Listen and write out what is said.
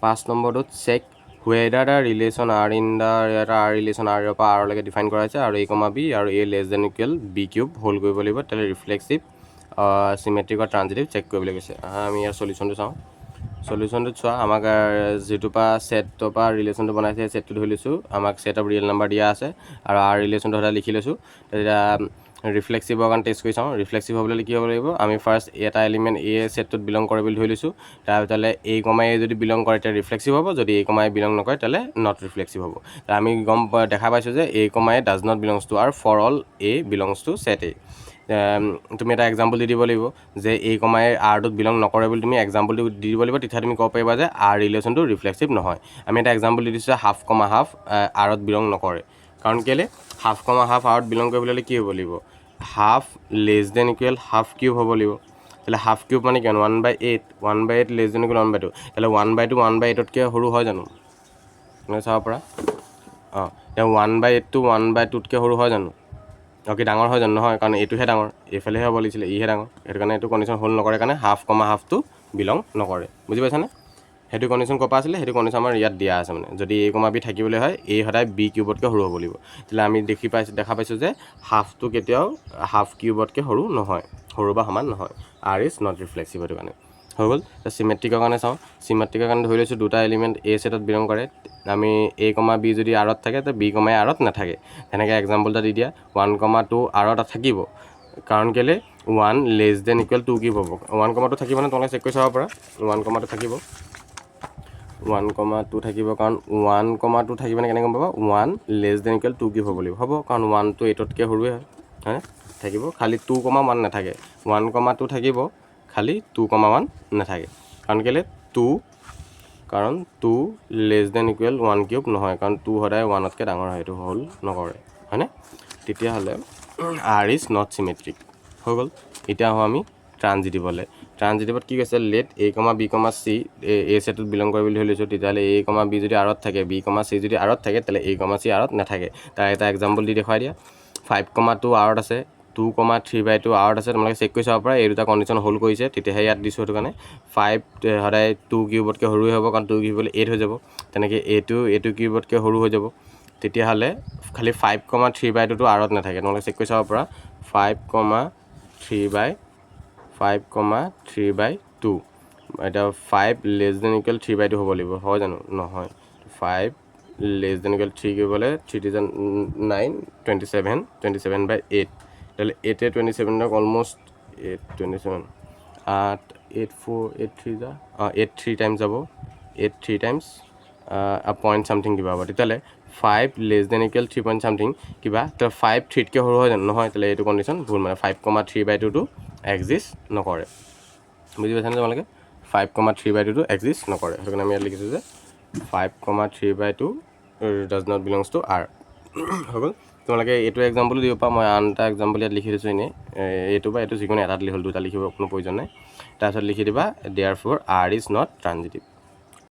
5 নম্বৰটোত check whether the relation R in the এটা R relation আৰৰ পৰা আৰলৈকে ডিফাইন কৰা হৈছে আৰু a, b আৰু a less than equal b cube হোল কৰিব লাগিব তেতিয়াহ'লে ৰিফ্লেক্সিভ চিমেট্ৰিক আৰু ট্ৰানজিটিভ চেক কৰিবলৈ কৈছে আমি ইয়াৰ সলিউশ্যনটো চাওঁ সলিউশ্যনটোত চোৱা আমাক যিটোৰ পৰা ছেটৰ পৰা ৰিলেশ্যনটো বনাইছে সেই ছেটটো ধৰি লৈছোঁ আমাক ছেট অফ ৰিয়েল নাম্বাৰ দিয়া আছে আৰু আৰ ৰিলেশ্যনটো সদায় লিখি লৈছোঁ তেতিয়া ৰিফ্লেক্সিভৰ কাৰণে টেষ্ট কৰি চাওঁ ৰিফ্লেক্সিভ হ'বলৈ কি হ'ব লাগিব আমি ফাৰ্ষ্ট এটা এলিমেণ্ট এ ছেটটোত বিলং কৰে বুলি ধৰি লৈছোঁ তাৰপিছতে a, a যদি বিলং কৰে তেতিয়া ৰিফ্লেক্সিভ হ'ব যদি a, a বিলং নকৰে তেতিয়াহ'লে নট ৰিফ্লেক্সিভ হ'ব আমি দেখা পাইছোঁ যে a, a does not belongs to আৰু for all a belongs to set a তুমি এটা এক্সাম্পল দি দিব লাগিব যে a, a আৰটোত বিলং নকৰে বুলি তুমি এক্সাম্পলটো দি দিব লাগিব তেতিয়া তুমি ক'ব পাৰিবা যে আৰ ৰিলেশ্যনটো ৰিফ্লেক্সিভ নহয় আমি এটা এক্সাম্পল দি দিছোঁ হাফ, হাফ আৰত বিলং নকৰে কাৰণ কেলৈ হাফ, হাফ আৰত বিলং কৰিবলৈ হ'লে কি হ'ব লাগিব half less than equal half cube হ'ব লাগিব তাহলে হাফ কিউব মানে কিমান 1/8 1/8 লেছ দেন ইকুৱেল 1/2 তাহলে 1/2 1/8তকৈ সৰু হয় জানো চাব পৰা এতিয়া 1/8 টো 1/2তকৈ সৰু হয় জানো কি ডাঙৰ হয় জানো নহয় কাৰণ এইটোহে ডাঙৰ এইফালেহে হ'ব লাগিছিলে ইহে ডাঙৰ সেইটো কাৰণে এইটো কণ্ডিশ্যন হোল্ড নকৰে কাৰণে হাফ, হাফটো বিলং নকৰে বুজি পাইছানে সেইটো কণ্ডিশ্যন ক'ৰ পৰা আছিলে সেইটো কণ্ডিশ্যন আমাৰ ইয়াত দিয়া আছে মানে যদি a, b থাকিবলৈ হয় a সদায় b কিউবতকৈ সৰু হ'ব লাগিব তেতিয়াহ'লে আমি দেখা পাইছোঁ যে হাফটো কেতিয়াও হাফ কিউবতকৈ সৰু নহয় সৰু বা সমান নহয় আৰ ইজ নট ৰিফ্লেক্সিভ সেইটো কাৰণে হৈ গ'ল চিমেট্ৰিকৰ কাৰণে চাওঁ চিমেট্ৰিকৰ কাৰণে ধৰি লৈছোঁ দুটা এলিমেণ্ট a ছেটত বিলং কৰে আমি a, b যদি আৰত থাকে তো b, আৰত নাথাকে তেনেকৈ এক্সাম্পল এটা দি দিয়া 1, 2 আৰত থাকিব কাৰণ কেলৈ 1 লেছ দেন ইকুৱেল 2 কিউব হ'ব 1, 2 থাকিব মানে তোমালোকে চেক কৰি চাব পৰা 1, 2 থাকিব 1, 2 থাকিব কাৰণ 1, 2 থাকিব মানে কেনেকৈ গম পাবা 1 লেছ দেন ইকুৱেল 2 কিউব হ'ব লাগিব হ'ব কাৰণ 1টো 8তকৈ সৰুৱে হয় থাকিব খালি 2, 1 নাথাকে 1, 2 থাকিব খালি 2, 1 নাথাকে কাৰণ কেলৈ 2 কাৰণ 2 লেছ দেন ইকুৱেল 1 কিউব নহয় কাৰণ 2 সদায় 1তকৈ ডাঙৰ হয় সেইটো হোল্ড নকৰে হয়নে তেতিয়াহ'লে আৰ ইজ নট চিমেট্ৰিক হৈ গ'ল এতিয়া আহোঁ আমি ট্ৰানজিটিভলৈ ট্ৰানজিটিভত কি কৈছে let a, b, c a ছেটত বিলং কৰে বুলি ধৰি লৈছোঁ তেতিয়াহ'লে a, b যদি আৰত থাকে b, c যদি আৰত থাকে তেতিয়াহ'লে a, c আৰত নাথাকে তাৰ এটা এক্সাম্পল দি দেখুৱাই দিয়া 5, 2 আৰত আছে 2, 3/2 আৰত আছে তোমালোকে চেক কৰি চাব পৰা এই দুটা কণ্ডিশ্যন হোল্ড কৰিছে তেতিয়াহে ইয়াত দিছোঁ সেইটো কাৰণে 5 সদায় 2 কিউবতকৈ সৰুৱে হ'ব কাৰণ 2 কিউব হ'লে 8 হৈ যাব তেনেকৈ এইটো কিউবতকৈ সৰু হৈ যাব তেতিয়াহ'লে খালি 5, 3/2টো আৰত নাথাকে তোমালোকে চেক কৰি চাব পৰা 5,3/2 এটা 5 লেছ দেন ইকুৱেল 3/2 হ'ব লাগিব হয় জানো নহয় 5 লেছ দেন ইকুৱেল 3 কৰিবলৈ 3 × 9 27/8 তাহলে 8 27 অলমোষ্ট 8 4 8 3 যা 8 3 টাইমছ যাব 8 3 টাইমছ পইণ্ট চামথিং কিবা হ'ব তেতিয়াহ'লে 5 less than equal 3 point something কিবা তো 5 3তকৈ সৰু হয় জানো নহয় তাহলে এইটো কণ্ডিশ্যন ভুল মানে 5,3/2টো এক্সিষ্ট নকৰে বুজি পাইছানে তোমালোকে 5,3/2টো এক্সিষ্ট নকৰে সেইটো কাৰণে আমি ইয়াত লিখিছোঁ যে 5,3/2 does not belongs to R হৈ গ'ল তোমালোকে এইটো এক্সাম্পলো দিব পাৰা মই আন এটা এক্সাম্পল ইয়াত লিখি দিছোঁ এনেই এইটো বা এইটো যিকোনো এটা হ'ল দুটা লিখিব কোনো প্ৰয়োজন নাই তাৰপিছত লিখি দিবা therefore R is not ট্ৰানজিটিভ